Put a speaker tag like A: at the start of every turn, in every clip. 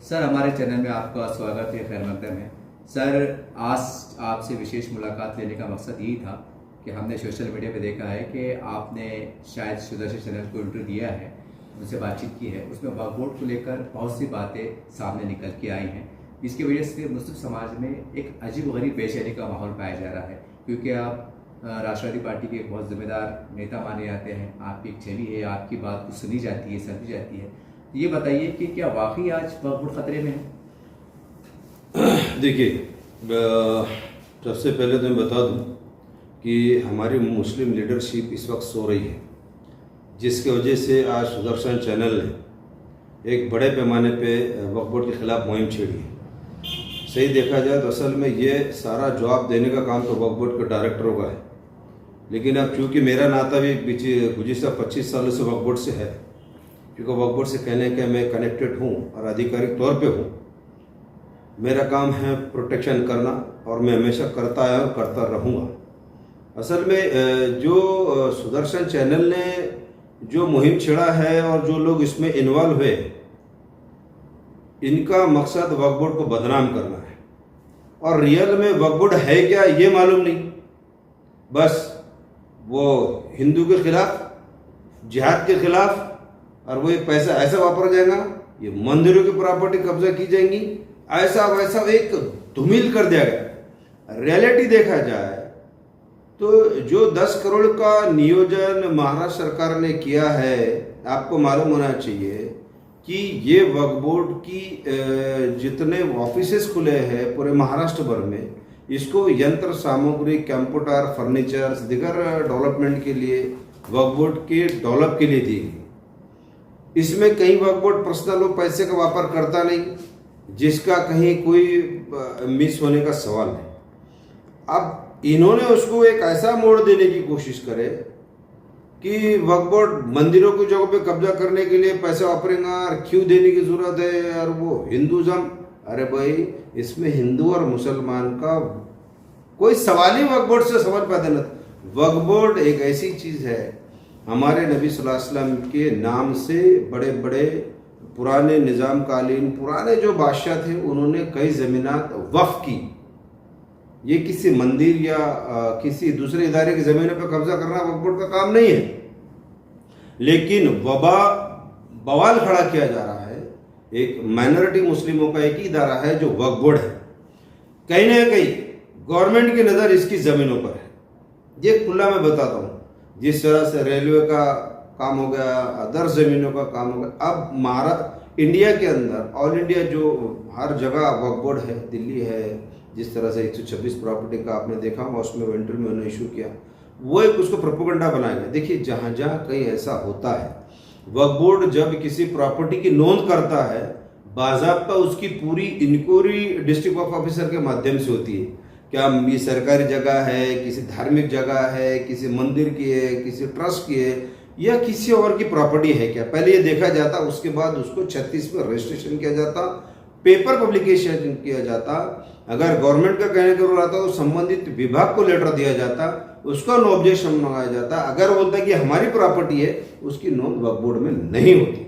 A: Sir, हमारे channel में आपका स्वागत है, खैर मकदम है। सर, आज आपसे विशेष मुलाकात लेने का मकसद यही था कि हमने सोशल मीडिया पे देखा है कि आपने शायद सुदर्शन चैनल को इंटरव्यू दिया है, उनसे बातचीत की है। उसमें वक्फ बोर्ड को लेकर बहुत सी बातें सामने निकल के आई हैं। इसकी वजह से मुस्लिम समाज में एक अजीब गरीब बेचैनी का माहौल पाया जा रहा है, क्योंकि आप राष्ट्रवादी पार्टी के एक बहुत जिम्मेदार नेता माने जाते हैं। आपकी एक छवि है, आपकी बात कुछ सुनी जाती है, समझी जाती है। ये बताइए कि क्या वाकई आज वक्फ बोर्ड खतरे में है?
B: देखिए, सबसे पहले तो मैं बता दूं कि हमारी मुस्लिम लीडरशिप इस वक्त सो रही है, जिसकी वजह से आज सुदर्शन चैनल ने एक बड़े पैमाने पे वक्फ बोर्ड के खिलाफ मुहिम छेड़ी है। सही देखा जाए तो असल में ये सारा जवाब देने का काम तो वक्फ बोर्ड के डायरेक्टरों का है, लेकिन अब चूँकि मेरा नाता भी गुज़िश्ता 25 सालों से वक्फ बोर्ड से है, क्योंकि वक्फ बोर्ड से कहने के मैं कनेक्टेड हूँ और आधिकारिक तौर पे हूँ। मेरा काम है प्रोटेक्शन करना और मैं हमेशा करता आया और करता रहूँगा। असल में जो सुदर्शन चैनल ने जो मुहिम छेड़ा है और जो लोग इसमें इन्वॉल्व हुए, इनका मकसद वक्फ बोर्ड को बदनाम करना है और रियल में वक्फ बोर्ड है क्या ये मालूम नहीं। बस वो हिंदू के खिलाफ, जिहाद के खिलाफ, और वो एक पैसा ऐसा वापरा जाएगा, ये मंदिरों की प्रॉपर्टी कब्जा की जाएंगी, ऐसा वैसा एक धूमिल कर दिया गया। रियलिटी देखा जाए तो जो 10 करोड़ का नियोजन महाराष्ट्र सरकार ने किया है, आपको मालूम होना चाहिए कि ये वक्फ बोर्ड की जितने ऑफिसेस खुले हैं पूरे महाराष्ट्र भर में, इसको यंत्र सामग्री, कंप्यूटर, फर्नीचर, दीगर डेवलपमेंट के लिए वक्फ बोर्ड के डेवलप के लिए दी गई। इसमें कहीं वक्फ बोर्ड पर्सनल वो पैसे का व्यापार करता नहीं, जिसका कहीं कोई मिस होने का सवाल नहीं। अब इन्होंने उसको एक ऐसा मोड़ देने की कोशिश करे कि वक्फ बोर्ड मंदिरों की जगह पे कब्जा करने के लिए पैसे वापरेगा और क्यों देने की जरूरत है, और वो हिंदुज़म। अरे भाई, इसमें हिंदू और मुसलमान का कोई सवाल ही वक्फ बोर्ड से सवाल पैदा नहीं। वक्फ बोर्ड एक ऐसी चीज़ है, हमारे नबी सल्लल्लाहु अलैहि वसल्लम के नाम से बड़े बड़े पुराने निज़ाम कालीन पुराने जो बादशाह थे, उन्होंने कई ज़मीनात वक्फ की। ये किसी मंदिर या किसी दूसरे इदारे की ज़मीनों पर कब्जा करना वक्फ बोर्ड का काम नहीं है। लेकिन बवाल खड़ा किया जा रहा है, एक माइनॉरिटी मुस्लिमों का एक ही इदारा है जो वक्फ बोर्ड है। कहीं ना कहीं गवर्नमेंट की नज़र इसकी ज़मीनों पर है। ये खुला मैं बताता हूँ, जिस तरह से रेलवे का काम हो गया, अदर ज़मीनों का काम हो गया। अब इंडिया के अंदर ऑल इंडिया जो हर जगह वक्फ बोर्ड है, दिल्ली है, जिस तरह से 126 प्रॉपर्टी का आपने देखा होगा, उसमें इंटरव्यू में उन्होंने इशू किया, वो एक उसको प्रोपेगेंडा बनाया गया। देखिए, जहाँ जहाँ कहीं ऐसा होता है, वक्फ बोर्ड जब किसी प्रॉपर्टी की नोंद करता है, बाज़ाब्ता उसकी पूरी इंक्वायरी डिस्ट्रिक्ट वक्फ ऑफिसर के माध्यम से होती है। क्या ये सरकारी जगह है, किसी धार्मिक जगह है, किसी मंदिर की है, किसी ट्रस्ट की है, या किसी और की प्रॉपर्टी है क्या, पहले ये देखा जाता। उसके बाद उसको 36 में रजिस्ट्रेशन किया जाता, पेपर पब्लिकेशन किया जाता। अगर गवर्नमेंट का कहने का आता तो संबंधित विभाग को लेटर दिया जाता, उसका नो ऑब्जेक्शन मंगाया जाता। अगर बोलता कि हमारी प्रॉपर्टी है, उसकी नोंद वक्फ बोर्ड में नहीं होती।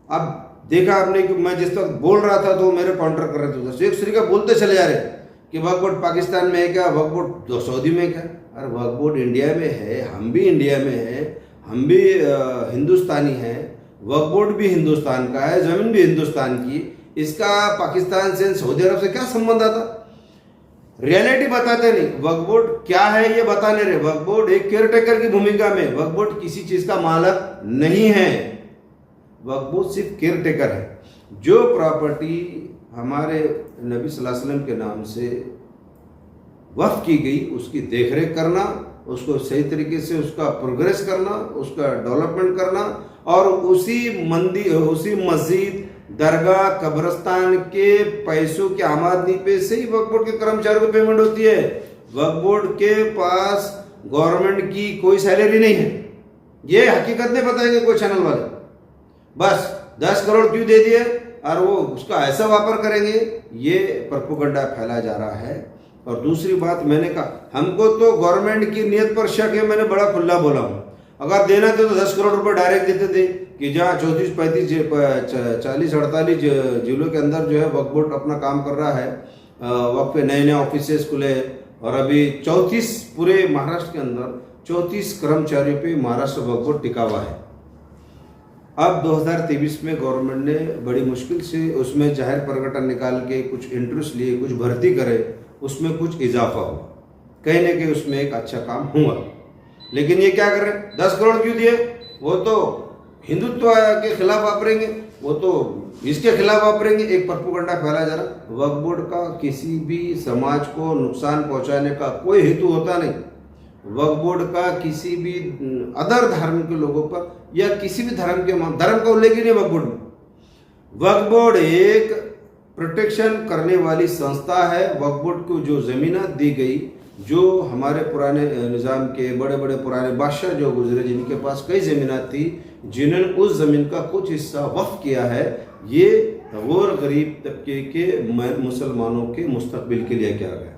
B: अब देखा आपने कि मैं जिस वक्त बोल रहा था तो मेरे काउंटर कर रहे थे, एक तरीका बोलते चले जा रहे कि वक्फ बोर्ड पाकिस्तान में है क्या, वक्फ बोर्ड सऊदी में क्या। अरे वक्फ बोर्ड इंडिया में है, हम भी इंडिया में है, हम भी हिंदुस्तानी हैं, वक्फ बोर्ड भी हिंदुस्तान का है, ज़मीन भी हिंदुस्तान की। इसका पाकिस्तान से, सऊदी अरब से क्या संबंध आता? रियलिटी बताते नहीं। वक्फ बोर्ड क्या है ये बताने रहे। वक्फ बोर्ड एक केयरटेकर की भूमिका में, वक्फ बोर्ड किसी चीज़ का मालक नहीं है। वक्फ बोर्ड सिर्फ केयरटेकर है। जो प्रॉपर्टी हमारे नबी सल्लल्लाहु अलैहि वसल्लम के नाम से वक्फ की गई, उसकी देखरेख करना, उसको सही तरीके से उसका प्रोग्रेस करना, उसका डेवलपमेंट करना, और उसी मंदिर, उसी मस्जिद, दरगाह, कब्रस्तान के पैसों की आमदनी पे से ही वक्फ बोर्ड के कर्मचारियों को पेमेंट होती है। वक्फ बोर्ड के पास गवर्नमेंट की कोई सैलरी नहीं है। ये हकीकत नहीं बताएंगे कोई चैनल वाले। बस 10 करोड़ क्यों दे दिए और वो उसका ऐसा वापर करेंगे, ये प्रोपेगेंडा फैला जा रहा है। और दूसरी बात मैंने कहा, हमको तो गवर्नमेंट की नीयत पर शक है। मैंने बड़ा खुला बोला हूँ, अगर देना थे तो 10 करोड़ रुपए डायरेक्ट देते थे, कि जहाँ 40-48 जिलों के अंदर जो है वक्फ बोर्ड अपना काम कर रहा है, वक्फ पे नए नए ऑफिसेस खुले, और अभी 34 पूरे महाराष्ट्र के अंदर 34 कर्मचारियों पे महाराष्ट्र वक्फ बोर्ड टिका हुआ है। अब 2023 में गवर्नमेंट ने बड़ी मुश्किल से उसमें जाहिर प्रकटन निकाल के कुछ इंटरेस्ट लिए, कुछ भर्ती करे, उसमें कुछ इजाफा हुआ, कहीं ना कहीं उसमें एक अच्छा काम हुआ। लेकिन ये क्या कर रहे हैं, 10 करोड़ क्यों दिए? वो तो हिंदुत्व के खिलाफ वापरेंगे, वो तो इसके खिलाफ वापरेंगे। एक प्रोपेगेंडा फैला जा रहा। वक्फ बोर्ड का किसी भी समाज को नुकसान पहुंचाने का कोई हेतु होता नहीं। वक्फ बोर्ड का किसी भी अदर धर्म के लोगों पर या किसी भी धर्म का उल्लेख ही नहीं वक्फ बोर्ड में। वक्फ बोर्ड एक प्रोटेक्शन करने वाली संस्था है। वक्फ बोर्ड को जो जमीनात दी गई, जो हमारे पुराने निज़ाम के बड़े बड़े पुराने बादशाह जो गुजरे, जिनके पास कई ज़मीनात थी, जिन्होंने उस ज़मीन का कुछ हिस्सा वक्फ किया है, ये गौर गरीब तबके के मुसलमानों के मुस्तकबिल के लिए किया गया।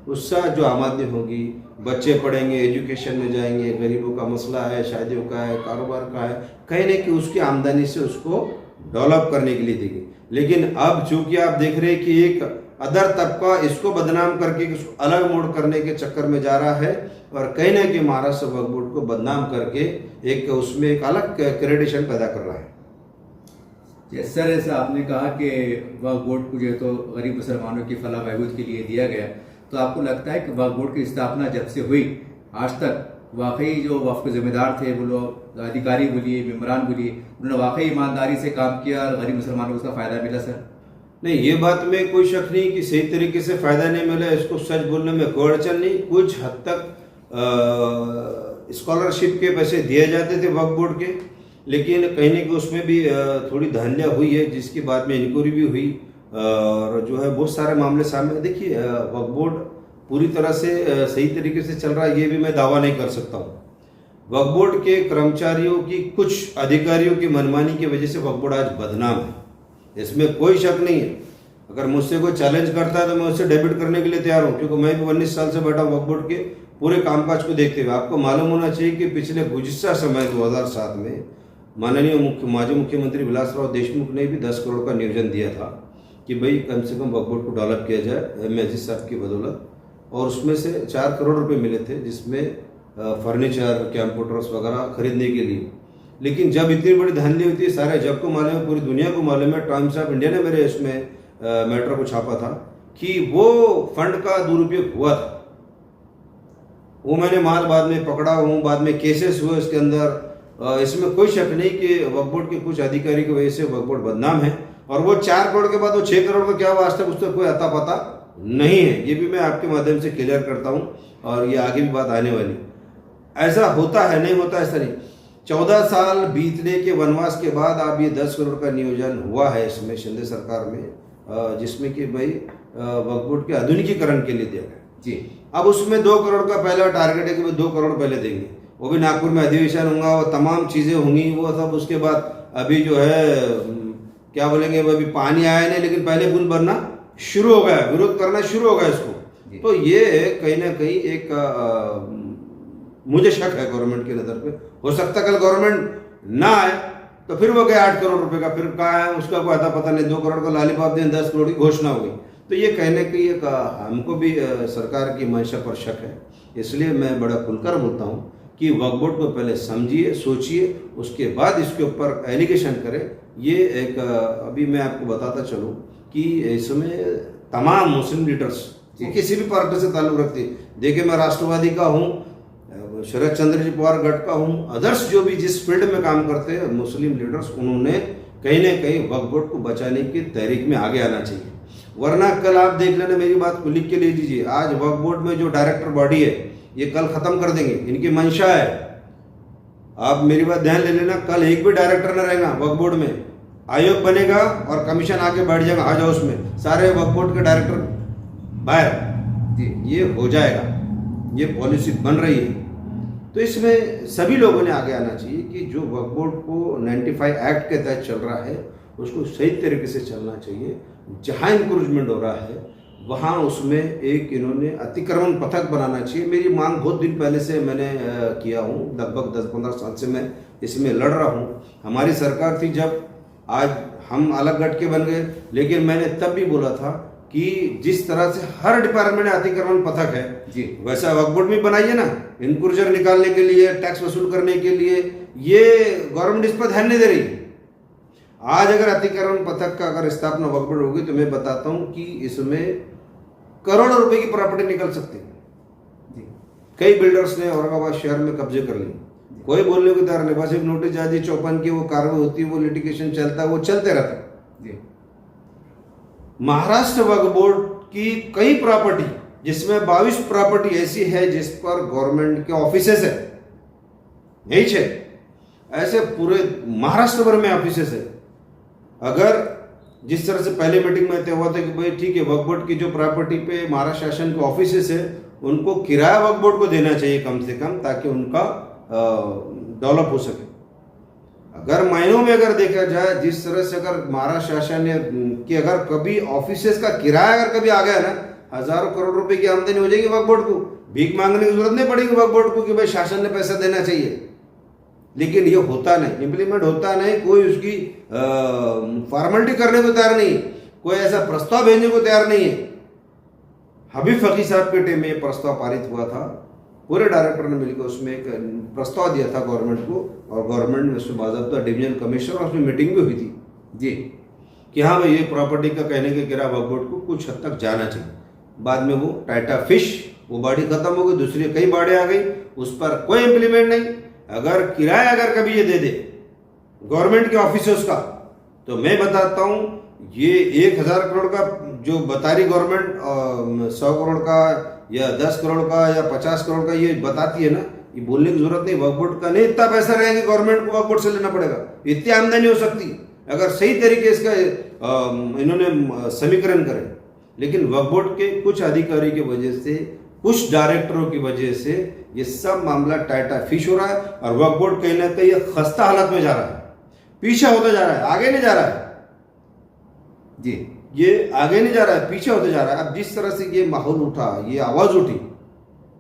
B: उससे जो आमदनी होगी, बच्चे पढ़ेंगे, एजुकेशन में जाएंगे, गरीबों का मसला है, शादियों का है, कारोबार का है, कहीं ना कहीं उसकी आमदनी से उसको डेवलप करने के लिए देंगे। लेकिन अब चूंकि आप देख रहे हैं कि एक अदर तबका इसको बदनाम करके इसको अलग मोड़ करने के चक्कर में जा रहा है, और कहीं ना कहीं महाराष्ट्र वक्फ बोर्ड को बदनाम करके एक उसमें एक अलग क्रेडिशन पैदा कर रहा है।
A: सर, ऐसा आपने कहा कि वक्फ बोर्ड को जो है तो गरीब मुसलमानों की फलाह बहबूद के लिए दिया गया, तो आपको लगता है कि वक्फ बोर्ड की स्थापना जब से हुई आज तक वाकई जो वक्फ के जिम्मेदार थे, वो लोग अधिकारी बोलिए, मेम्बरान बोलिए, उन्होंने वाकई ईमानदारी से काम किया और गरीब मुसलमानों को उसका फ़ायदा मिला? सर
B: नहीं, ये बात में कोई शक नहीं कि सही तरीके से फ़ायदा नहीं मिला, इसको सच बोलने में कोई अड़चन नहीं। कुछ हद तक स्कॉलरशिप के पैसे दिए जाते थे वक्फ बोर्ड के, लेकिन कहीं ना कहीं उसमें भी थोड़ी धांधलियाँ हुई है, जिसकी बाद में इंक्वायरी भी हुई, और जो है बहुत सारे मामले सामने। देखिए, वक्फ बोर्ड पूरी तरह से सही तरीके से चल रहा है, ये भी मैं दावा नहीं कर सकता हूँ। वक्फ बोर्ड के कर्मचारियों की, कुछ अधिकारियों की मनमानी की वजह से वक्फ बोर्ड आज बदनाम है, इसमें कोई शक नहीं है। अगर मुझसे कोई चैलेंज करता है तो मैं उससे डेबिट करने के लिए तैयार हूँ, क्योंकि मैं भी 19 साल से बैठा हूँ वक्फ बोर्ड के पूरे कामकाज को देखते हुए। आपको मालूम होना चाहिए कि पिछले गुज़िश्ता समय 2007 में माननीय माजी मुख्यमंत्री विलासराव देशमुख ने भी 10 करोड़ का नियोजन दिया था कि भाई कम से कम वक्फ बोर्ड को डेवलप किया जाए MSG साहब की बदौलत, और उसमें से 4 करोड़ रुपए मिले थे, जिसमें फर्नीचर, कंप्यूटर्स वगैरह खरीदने के लिए। लेकिन जब इतनी बड़ी धांधली होती है, सारे जग को मालूम है, पूरी दुनिया को मालूम है, टाइम्स ऑफ इंडिया ने मेरे इसमें मैटर को छापा था कि वो फंड का दुरुपयोग हुआ था। वो मैंने माल बाद में पकड़ा हूँ, बाद में केसेस हुए इसके अंदर। इसमें कोई शक नहीं कि वक्फ बोर्ड के कुछ अधिकारी की वजह से वक्फ बोर्ड बदनाम है, और वो 4 करोड़ के बाद वो 6 करोड़ का क्या हुआ, आज तक उस पर कोई अता पता नहीं है। ये भी मैं आपके माध्यम से क्लियर करता हूँ, और ये आगे भी बात आने वाली। ऐसा होता है, नहीं होता ऐसा नहीं। 14 साल बीतने के वनवास के बाद अब ये 10 करोड़ का नियोजन हुआ है इसमें शिंदे सरकार में, जिसमें कि भाई वक्फ बोर्ड के आधुनिकीकरण के लिए दिया गया
A: जी।
B: अब उसमें 2 करोड़ का पहला टारगेट है कि 2 करोड़ पहले देंगे, वो भी नागपुर में अधिवेशन होगा, वो तमाम चीज़ें होंगी, वो सब। उसके बाद अभी जो है क्या बोलेंगे, अभी पानी आया नहीं, लेकिन पहले पुल बनना शुरू हो गया, विरोध करना शुरू हो गया इसको। तो ये कहीं ना कहीं एक मुझे शक है गवर्नमेंट की नज़र पे। हो सकता कल गवर्नमेंट ना आए तो फिर वो गए 8 करोड़ रुपए का, फिर कहाँ है उसका कोई अता पता नहीं। 2 करोड़ का लालीपाप दें, 10 करोड़ की घोषणा हो गई। तो ये कहने की एक हमको भी सरकार की मंशा पर शक है। इसलिए मैं बड़ा खुलकर बोलता हूँ कि वक्फ बोर्ड को पहले समझिए, सोचिए, उसके बाद इसके ऊपर एलिगेशन करें। ये एक अभी मैं आपको बताता चलूँ कि इसमें तमाम मुस्लिम लीडर्स किसी भी पार्टी से ताल्लुक रखते, देखिए मैं राष्ट्रवादी का हूँ, शरद चंद्र जी पवार गढ़ का हूँ, अदर्स जो भी जिस फील्ड में काम करते हैं मुस्लिम लीडर्स, उन्होंने कहीं ना कहीं वक्फ बोर्ड को बचाने की तहरीक में आगे आना चाहिए। वरना कल आप देख लेना, मेरी बात को लिख के ले लीजिए, आज वक्फ बोर्ड में जो डायरेक्टर बॉडी है ये कल खत्म कर देंगे, इनकी मंशा है। आप मेरी बात ध्यान ले लेना, कल एक भी डायरेक्टर न रहेगा वक्फ बोर्ड में, आयोग बनेगा और कमीशन आके बैठ जाएगा हज हाउस में, सारे वक्फ बोर्ड के डायरेक्टर बाहर जी। ये हो जाएगा, ये पॉलिसी बन रही है। तो इसमें सभी लोगों ने आगे आना चाहिए कि जो वक्फ बोर्ड को 95 एक्ट के तहत चल रहा है उसको सही तरीके से चलना चाहिए। जहाँ इंक्रोचमेंट हो रहा है वहाँ उसमें एक इन्होंने अतिक्रमण पथक बनाना चाहिए। मेरी मांग बहुत दिन पहले से मैंने किया हूँ, लगभग 10-15 साल से मैं इसमें लड़ रहा हूँ। हमारी सरकार थी जब, आज हम अलग गट के बन गए, लेकिन मैंने तब भी बोला था कि जिस तरह से हर डिपार्टमेंट में अतिक्रमण पथक है
A: जी,
B: वैसा वक्फ बोर्ड भी बनाइए ना, इनक्रूजर निकालने के लिए, टैक्स वसूल करने के लिए। ये गवर्नमेंट इस पर ध्यान नहीं दे रही। आज अगर अतिक्रमण पथक का अगर स्थापना वक्फ बोर्ड होगी तो मैं बताता हूं कि इसमें करोड़ों रुपए की प्रॉपर्टी निकल सकती है। कई बिल्डर्स ने औरंगाबाद शहर में कब्जे कर लिए, कोई बोलने को तैयार नहीं, बस एक नोटिस जारी 54 की वो कार्रवाई होती है, वो लिटिगेशन चलता है, वो चलते रहता है। महाराष्ट्र वक्फ बोर्ड की कई प्रॉपर्टी, जिसमें 22 प्रॉपर्टी ऐसी है जिस पर गवर्नमेंट के ऑफिसेस है, यही है, ऐसे पूरे महाराष्ट्र भर में ऑफिसेस है। अगर जिस तरह से पहले मीटिंग में तय हुआ था कि भाई ठीक है, वक्फ बोर्ड की जो प्रॉपर्टी पे महाराष्ट्र शासन के ऑफिसेस है उनको किराया वक्फ बोर्ड को देना चाहिए कम से कम, ताकि उनका डेवलप हो सके। अगर मायनों में अगर देखा जाए, जिस तरह से अगर महाराष्ट्र शासन ने कि अगर कभी ऑफिसेस का किराया अगर कभी आ गया ना, हजारों करोड़ रुपए की आमदनी हो जाएगी वक्फ बोर्ड को। भीख मांगने की जरूरत नहीं पड़ेगी वक्फ बोर्ड को कि भाई शासन ने पैसा देना चाहिए। लेकिन ये होता नहीं, इम्प्लीमेंट होता नहीं, कोई उसकी फॉर्मेलिटी करने को तैयार नहीं, कोई ऐसा प्रस्ताव भेजने को तैयार नहीं है। हबीब फकीर साहब के टाइम में ये प्रस्ताव पारित हुआ था, पूरे डायरेक्टर ने मिलकर उसमें एक प्रस्ताव दिया था गवर्नमेंट को, और गवर्नमेंट ने उसमें बाज़ाब्ता डिवीजन कमिश्नर और उसमें मीटिंग भी हुई थी जी, कि हाँ भाई ये प्रॉपर्टी का कहने के किराया वक्फ बोर्ड को कुछ हद तक जाना चाहिए। बाद में वो टाटा फिश, वो बाड़ी खत्म हो गई, दूसरी कई बाड़े आ गई, उस पर कोई इम्प्लीमेंट नहीं। अगर किराया अगर कभी ये दे दे गवर्नमेंट के ऑफिसर्स का, तो मैं बताता हूँ ये 1000 करोड़ का जो बता रही गवर्नमेंट 100 करोड़ का या 10 करोड़ का या 50 करोड़ का ये बताती है ना, ये बोलने की जरूरत नहीं। वक्फ बोर्ड का नहीं इतना पैसा रहेगा, गवर्नमेंट को वक्फ बोर्ड से लेना पड़ेगा, इतनी आमदनी हो सकती है अगर सही तरीके इसका इन्होंने समीकरण करें। लेकिन वक्फ बोर्ड के कुछ अधिकारी की वजह से, कुछ डायरेक्टरों की वजह से ये सब मामला टाटा फिश हो रहा है, और वक्फ बोर्ड कहीं ना कहीं खस्ता हालत में जा रहा है, पीछे होता जा रहा है, आगे नहीं जा रहा है जी, ये आगे नहीं जा रहा है, पीछे होते जा रहा है। अब जिस तरह से ये माहौल उठा, ये आवाज उठी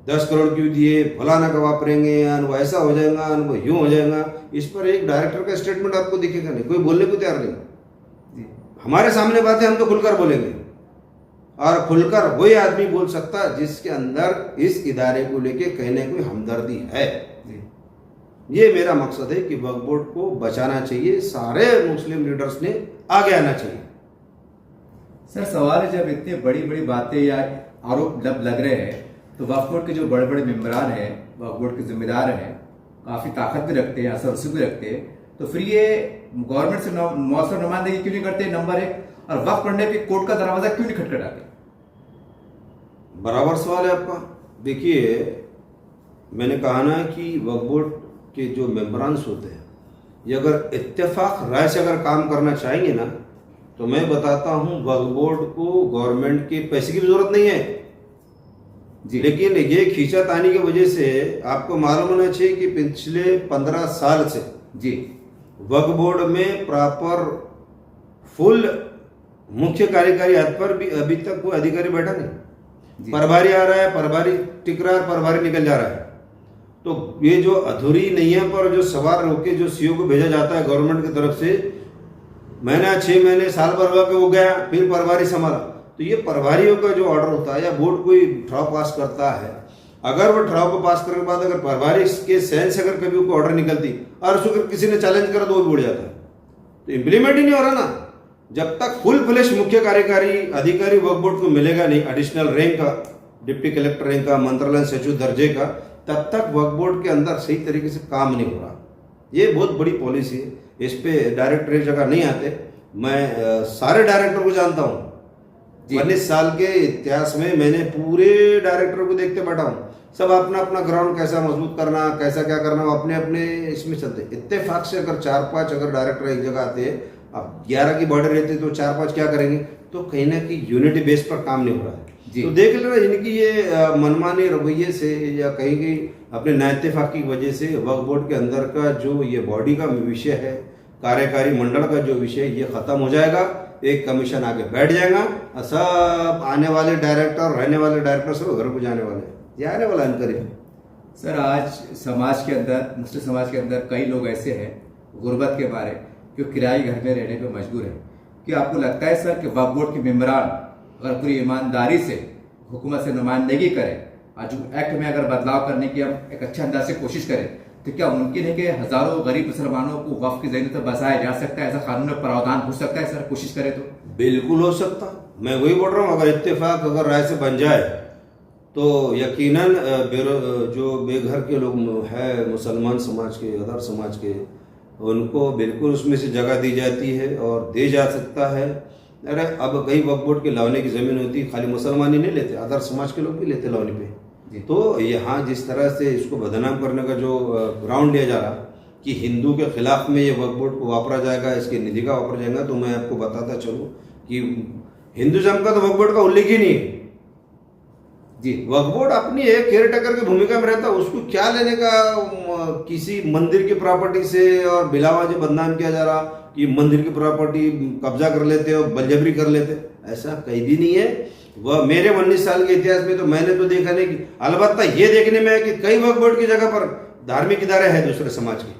B: 10 करोड़ क्यों दिए, फलाना का वापरेंगे, वो ऐसा हो जाएगा, वो यूं हो जाएगा, इस पर एक डायरेक्टर का स्टेटमेंट आपको दिखेगा नहीं, कोई बोलने को तैयार नहीं। हमारे सामने बात है, हम तो खुलकर बोलेंगे, और खुलकर वही आदमी बोल सकता है जिसके अंदर इस इदारे को लेके कहने कोई हमदर्दी है। ये मेरा मकसद है कि वक्फ बोर्ड को बचाना चाहिए, सारे मुस्लिम लीडर्स ने आगे आना चाहिए।
A: सर सवाल है, जब इतनी बड़ी बड़ी बातें या आरोप जब लग रहे हैं तो वक्फ बोर्ड के जो बड़े बड़े मेंबरान हैं, वक्फ बोर्ड के जिम्मेदार हैं, काफी ताकत भी रखते हैं, असर भी रखते हैं, तो फिर ये गवर्नमेंट से मौसम नुमाइंदगी क्यों नहीं करते, नंबर 1, और वक्फ पढ़ने पे कोर्ट का दरवाजा क्यों नहीं खटखटाते?
B: बराबर सवाल है आपका। देखिए, मैंने कहा ना कि वक्फ बोर्ड के जो मेंबरान्स होते हैं, ये अगर इत्तेफाक राय से अगर काम करना चाहेंगे ना, तो मैं बताता हूं वक्फ बोर्ड को गवर्नमेंट के पैसे की भी जरूरत नहीं है जी। लेकिन ये खींचातानी की वजह से आपको मालूम होना चाहिए कि पिछले 15 साल से जी वक्फ बोर्ड में प्रॉपर फुल मुख्य कार्यकारी हद पर भी अभी तक कोई अधिकारी बैठा नहीं। प्रभारी आ रहा है, प्रभारी टिक रहा है, प्रभारी निकल जा रहा है। तो ये जो अधूरी नैया पर जो सवार होके जो सीओ को भेजा जाता है गवर्नमेंट की तरफ से, महीना 6 महीने साल भर हुआ कि वो गया, फिर प्रभारी संभाला, तो ये प्रभारियों का जो ऑर्डर होता है या बोर्ड कोई ठराव पास करता है, अगर वो ठराव को पास करने के बाद अगर प्रभारी के सहन से अगर कभी कोई ऑर्डर निकलती और उसको किसी ने चैलेंज करा तो वो भी उड़ जाता है, तो इम्प्लीमेंट ही नहीं हो रहा ना। जब तक फुल फ्लेश मुख्य कार्यकारी अधिकारी वक्फ बोर्ड को मिलेगा नहीं, एडिशनल रैंक का, डिप्टी कलेक्टर रैंक का, मंत्रालय सचिव दर्जे का, तब तक वक्फ बोर्ड के अंदर सही तरीके से काम नहीं हो रहा। ये बहुत बड़ी पॉलिसी है, इस पे डायरेक्टर एक जगह नहीं आते। मैं सारे डायरेक्टर को जानता हूँ, 19 साल के इतिहास में मैंने पूरे डायरेक्टर को देखते बैठा हूँ। सब अपना अपना ग्राउंड कैसा मजबूत करना, कैसा क्या करना, वो अपने अपने इसमें चलते। इत्तेफाक से अगर 4-5 अगर डायरेक्टर एक जगह आते हैं, अब 11 की बॉर्डर रहती तो 4-5 क्या करेंगे, तो कहीं ना कहीं यूनिटी बेस पर काम नहीं हो रहा है। तो देख लेना इनकी ये मनमानी रवैये से या कहीं कहीं अपने नाइत्तेफाकी की वजह से वक्फ बोर्ड के अंदर का जो ये बॉडी का विषय है, कार्यकारी मंडल का जो विषय, ये खत्म हो जाएगा। एक कमीशन आगे बैठ जाएगा और सब आने वाले डायरेक्टर, रहने वाले डायरेक्टर सब घर को जाने वाले, ये आने वाला इनका।
A: सर आज समाज के अंदर, मुस्लिम समाज के अंदर कई लोग ऐसे हैं गुर्बत के मारे जो किराए घर में रहने पे मजबूर है। क्या आपको लगता है सर कि वक्फ बोर्ड के मेंबरान अगर पूरी ईमानदारी से हुकूमत से नुमाइंदगी करें और जो एक्ट में अगर बदलाव करने की हम एक अच्छे अंदाज से कोशिश करें तो क्या मुमकिन है कि हजारों गरीब मुसलमानों को वक्फ की ज़मीन पर बसाया जा सकता है? ऐसा कानून में प्रावधान हो सकता है सर, कोशिश करें तो?
B: बिल्कुल हो सकता। मैं वही बोल रहा हूँ, अगर इत्तेफाक अगर राय से बन जाए तो यकीनन जो बेघर के लोग हैं मुसलमान समाज के, अदर समाज के, उनको बिल्कुल उसमें से जगह दी जाती है और दे जा सकता है। अरे अब कई वक्फ बोर्ड के लावने की ज़मीन होती है, खाली मुसलमान ही नहीं लेते, अदर समाज के लोग भी लेते लावने पे। तो यहाँ जिस तरह से इसको बदनाम करने का जो ग्राउंड लिया जा रहा कि हिंदू के खिलाफ में ये वक्फ बोर्ड को वापरा जाएगा, इसके निधि का वापरा जाएगा, तो मैं आपको बताता चलूँ कि हिंदुज़म का तो वक्फ बोर्ड का उल्लेख ही नहीं है जी। वक्फ बोर्ड अपनी एक केयर टेकर की भूमिका में रहता है, उसको क्या लेने का किसी मंदिर की प्रॉपर्टी से। और बिलावाजी बदनाम किया जा रहा कि मंदिर की प्रॉपर्टी कब्जा कर लेते और बलजबरी कर लेते, ऐसा कहीं भी नहीं है। वह मेरे 19 साल के इतिहास में तो मैंने तो देखा नहीं कि, अलबत्ता ये देखने में है कि कई वक्फ बोर्ड की जगह पर धार्मिक इदारे हैं दूसरे समाज के,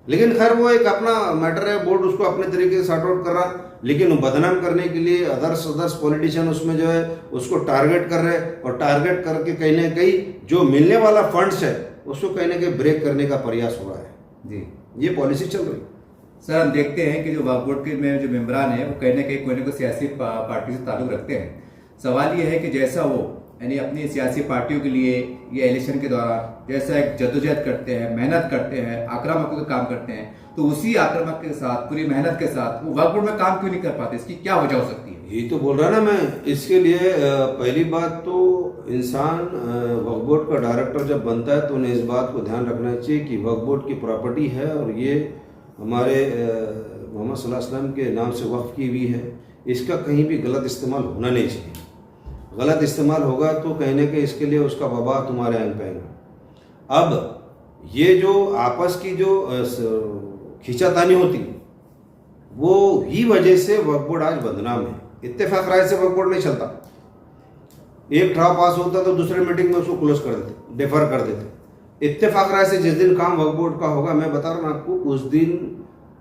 B: लेकिन खैर वो एक अपना मैटर है, बोर्ड उसको अपने तरीके से सॉर्ट आउट कर रहा। लेकिन बदनाम करने के लिए अदर्स पॉलिटिशियन उसमें जो है उसको टारगेट कर रहे हैं और टारगेट करके कहीं ना कहीं जो मिलने वाला फंड्स है उसको कहीं ना कहीं ब्रेक करने का प्रयास हो रहा है जी। ये पॉलिसी चल रही है
A: सर। हम देखते हैं कि जो वक्फ बोर्ड के में जो मेंबरान है वो कहीं ना कोई सियासी पार्टी से ताल्लुक रखते हैं। सवाल ये है कि जैसा वो यानी अपनी सियासी पार्टियों के लिए ये इलेक्शन के दौरान जैसा एक जद्दोजहद करते हैं, मेहनत करते हैं, आक्रामकों का काम करते हैं, तो उसी आक्रामक के साथ, पूरी मेहनत के साथ वो वक्फ बोर्ड में काम क्यों नहीं कर पाते? इसकी क्या वजह हो सकती है?
B: यही तो बोल रहा ना मैं। इसके लिए पहली बात तो इंसान वक्फ बोर्ड का डायरेक्टर जब बनता है तो उन्हें इस बात को ध्यान रखना चाहिए कि वक्फ बोर्ड की प्रॉपर्टी है और ये हमारे मोहम्मद सल्लल्लाहु अलैहि वसल्लम के नाम से वक्फ की हुई है, इसका कहीं भी गलत इस्तेमाल होना नहीं चाहिए। गलत इस्तेमाल होगा तो कहीं ना कहीं इसके लिए उसका वबा तुम्हारे आन पाएगा। अब ये जो आपस की जो खींचातानी होती वो ही वजह से वक्फ बोर्ड आज बदनाम है। इत्तेफाक राय से वक्फ बोर्ड नहीं चलता। एक ठराव पास होता तो दूसरे मीटिंग में उसको क्लोज कर देते, डिफर कर देते। इत्तेफाक राय से जिस दिन काम वक्फ बोर्ड का होगा, मैं बता रहा हूँ आपको, उस दिन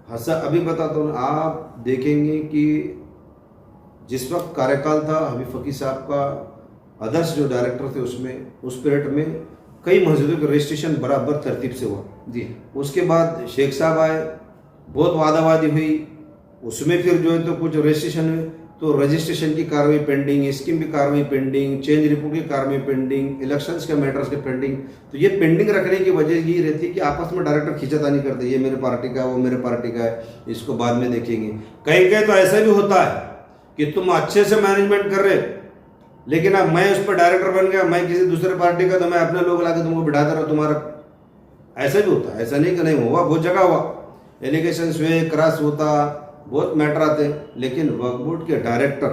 B: अभी बताता हूँ, आप देखेंगे कि जिस वक्त कार्यकाल था हबीब फकीर साहब का, अदर्स जो डायरेक्टर थे उसमें, उस पीरियड में कई मस्जिदों के रजिस्ट्रेशन बराबर तरतीब से हुआ जी। उसके बाद शेख साहब आए, बहुत वादावादी हुई, उसमें फिर जो है तो कुछ रजिस्ट्रेशन हुए, तो रजिस्ट्रेशन की कार्रवाई पेंडिंग, स्कीम की कार्रवाई पेंडिंग, चेंज रिपोर्ट की कार्रवाई पेंडिंग, इलेक्शंस के मैटर्स के पेंडिंग। तो ये पेंडिंग रखने की वजह ये रहती है कि आपस में डायरेक्टर खींचातानी करते, ये मेरे पार्टी का है, वो मेरे पार्टी का है, इसको बाद में देखेंगे। कहीं कहीं तो ऐसा भी होता है कि तुम अच्छे से मैनेजमेंट कर रहे, लेकिन अब मैं उस पर डायरेक्टर बन गया, मैं किसी दूसरे पार्टी का, तो मैं अपने लोग लाकर तुमको बिठाता रहा, तुम्हारा ऐसा भी होता है। ऐसा नहीं कि नहीं हुआ, बहुत जगह हुआ, एलिगेशन हुए, क्रॉस होता, बहुत मैटर आते हैं। लेकिन वक्फ बोर्ड के डायरेक्टर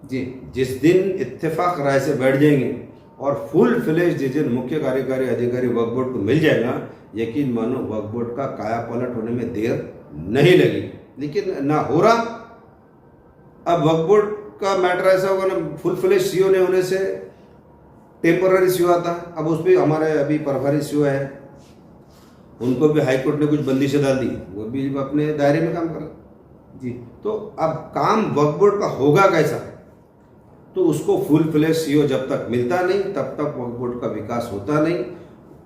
B: जी जिस दिन इत्तेफाक राय से बैठ जाएंगे और फुल फ्लेज जिस दिन मुख्य कार्यकारी अधिकारी वक्फ बोर्ड को मिल जाएगा, यकीन मानो वक्फ बोर्ड का काया पलट होने में देर नहीं लगी। लेकिन ना हो रहा। अब वक्फ बोर्ड का मैटर ऐसा होगा ना, फुल फ्लेज सीओ नहीं होने से टेम्पररी सीओ आता है। अब उस पर हमारे अभी प्रभारी सीओ है, उनको भी हाईकोर्ट ने कुछ बंदिशें डाल दी, वो भी अपने दायरे में काम कर रहे जी। तो अब काम वक्फ बोर्ड का होगा कैसा? तो उसको फुल फ्लेज सीओ जब तक मिलता नहीं तब तक वक्फ बोर्ड का विकास होता नहीं।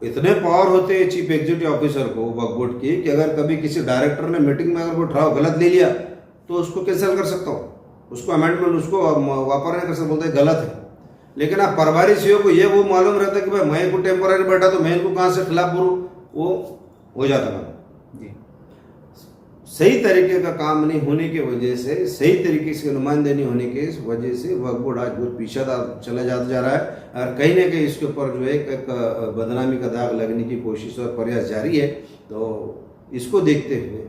B: इतने पावर होते हैं चीफ एग्जीक्यूटिव ऑफिसर को वक्फ बोर्ड की कि अगर कभी किसी डायरेक्टर ने मीटिंग में अगर वो ठराव गलत ले लिया तो उसको कैंसिल कर सकता हूँ, उसको अमेंडमेंट उसको वापर नहीं कर सकता, बोलते गलत है। लेकिन आप प्रभारी सीओ को ये वो मालूम रहता है कि भाई मैं इनको टेम्पोररी बैठा तो मैं इनको कहाँ से खिलाफ करूँ, वो हो जाता काम जी। सही तरीके का काम नहीं होने की वजह से, सही तरीके से नुमाइंदे नहीं होने की वजह से वक्फ बोर्ड आज बहुत पीछे चला जा रहा है और कहीं ना कहीं इसके ऊपर जो है एक बदनामी का दाग लगने की कोशिश और प्रयास जारी है। तो इसको देखते हुए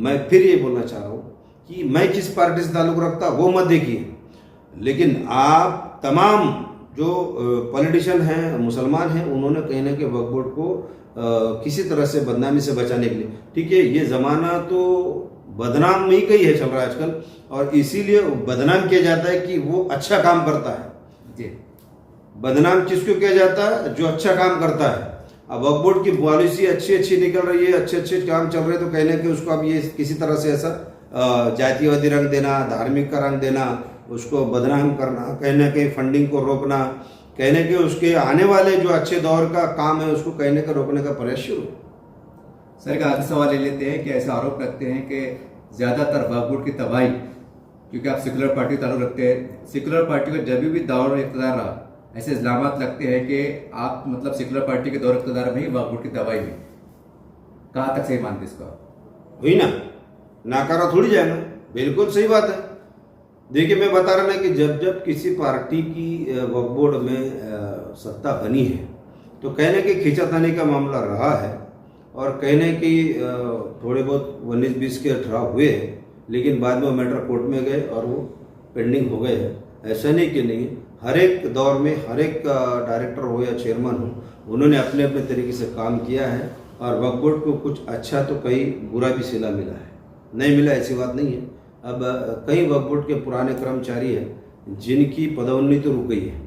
B: मैं फिर ये बोलना चाह रहा हूँ कि मैं किस पार्टी से ताल्लुक़ रखता वो मत देखिए, लेकिन आप तमाम जो पॉलिटिशियन हैं, मुसलमान हैं, उन्होंने कहीं ना कहीं वक्फ बोर्ड को किसी तरह से बदनामी से बचाने के लिए, ठीक है, ये ज़माना तो बदनाम ही कहीं है चल रहा है आजकल, और इसीलिए बदनाम किया जाता है कि वो अच्छा काम करता है जी। बदनाम किसको किया जाता है? जो अच्छा काम करता है। अब वक्फ बोर्ड की पॉलिसी अच्छी अच्छी निकल रही है, अच्छे अच्छे काम चल रहे हैं, तो कहने कि उसको अब ये किसी तरह से ऐसा जातिवादी रंग देना, धार्मिक का रंग देना, उसको बदनाम करना, कहने के फंडिंग को रोकना, कहने के उसके आने वाले जो अच्छे दौर का काम है उसको कहने का रोकने का प्रयास शुरू।
A: सर का आखिरी सवाल ले लेते हैं कि ऐसा आरोप रखते हैं कि ज़्यादातर वक्फ बोर्ड की तबाही, क्योंकि आप सेकुलर पार्टी ताल्लुक रखते हैं, सेकुलर पार्टी का जब भी दौर इक़्तिदार रहा ऐसे इल्ज़ामात लगते हैं कि आप मतलब सेकुलर पार्टी के दौर इक़्तिदार में ही वक्फ बोर्ड की तबाही हुई। कहाँ तक सही मानते इसको?
B: हुई ना, नाकारा थोड़ी जाएगा, बिल्कुल सही बात है। देखिए मैं बता रहा ना कि जब जब किसी पार्टी की वक्फ बोर्ड में सत्ता बनी है तो कहने के खींचातानी का मामला रहा है, और कहने की थोड़े बहुत 19-20 के ठहराव हुए, लेकिन बाद में वो मैटर कोर्ट में गए और वो पेंडिंग हो गए हैं। ऐसा नहीं कि नहीं, हर एक दौर में हर एक डायरेक्टर हो या चेयरमैन हो, उन्होंने अपने अपने तरीके से काम किया है, और वक्फ बोर्ड को कुछ अच्छा तो कहीं बुरा भी सिला मिला है, नहीं मिला ऐसी बात नहीं है। अब कई वक्फ बोर्ड के पुराने कर्मचारी हैं जिनकी पदोन्नति रुक गई है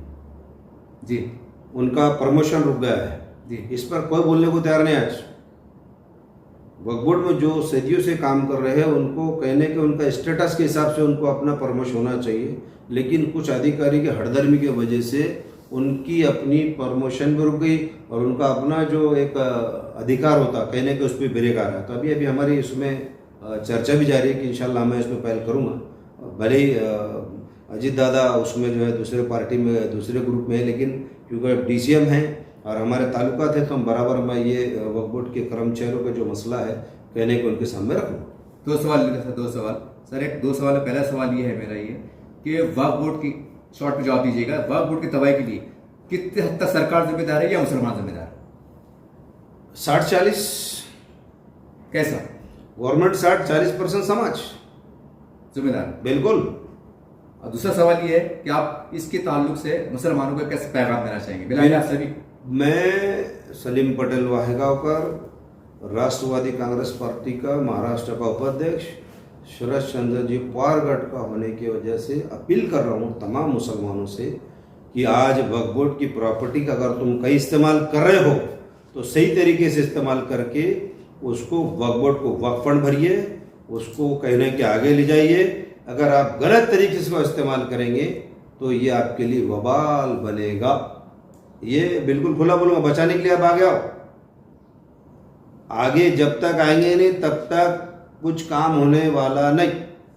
A: जी,
B: उनका प्रमोशन रुक गया है
A: जी,
B: इस पर कोई बोलने को तैयार नहीं। आज वक्फ बोर्ड में जो सदियों से काम कर रहे हैं उनको कहने के उनका स्टेटस के हिसाब से उनको अपना प्रमोशन होना चाहिए, लेकिन कुछ अधिकारी के हड़दर्मी की वजह से उनकी अपनी प्रमोशन भी रुक गई, और उनका अपना जो एक अधिकार होता कहने के उस पर ब्रेक आ रहा है। तो अभी हमारी इसमें चर्चा भी जारी है कि इंशाल्लाह मैं इसमें पहल करूँगा। भले ही अजीत दादा उसमें जो है दूसरे पार्टी में दूसरे ग्रुप में है, लेकिन क्योंकि डीसीएम हैं और हमारे ताल्लुकात है तो हम बराबर मैं ये वक्फ बोर्ड के कर्मचारियों का जो मसला है कहने को उनके सामने रखूँ।
A: दो सवाल सर, एक दो सवाल। पहला सवाल ये है मेरा ये कि वक्फ बोर्ड की शॉर्ट में जवाब दीजिएगा, वक्फ बोर्ड की तबाही के लिए कितने हद तक सरकार जिम्मेदार है या मुसलमान जिम्मेदार है?
B: 60-40
A: कैसा?
B: गवर्नमेंट 60-40% समाज
A: जिम्मेदार,
B: बिल्कुल।
A: और दूसरा सवाल ये है कि आप इसके ताल्लुक से मुसलमानों को कैसे पैगाम देना चाहेंगे? बिलाल आप सभी।
B: मैं सलीम पटेल वाहेगांवकर, राष्ट्रवादी कांग्रेस पार्टी का महाराष्ट्र का उपाध्यक्ष, शरद चंद्र जी पारगढ़ का होने की वजह से अपील कर रहा हूँ तमाम मुसलमानों से कि आज वक्फ बोर्ड की प्रॉपर्टी का अगर तुम कहीं इस्तेमाल कर रहे हो तो सही तरीके से इस्तेमाल करके उसको वक्फ बोर्ड को वक्फ फंड भरिए, उसको कहने के आगे ले जाइए। अगर आप गलत तरीके से इस्तेमाल करेंगे तो ये आपके लिए वबाल बनेगा। ये बिल्कुल खुला बोलूँगा, बचाने के लिए आप आगे आओ। आगे जब तक आएंगे नहीं तब तक कुछ काम होने वाला नहीं।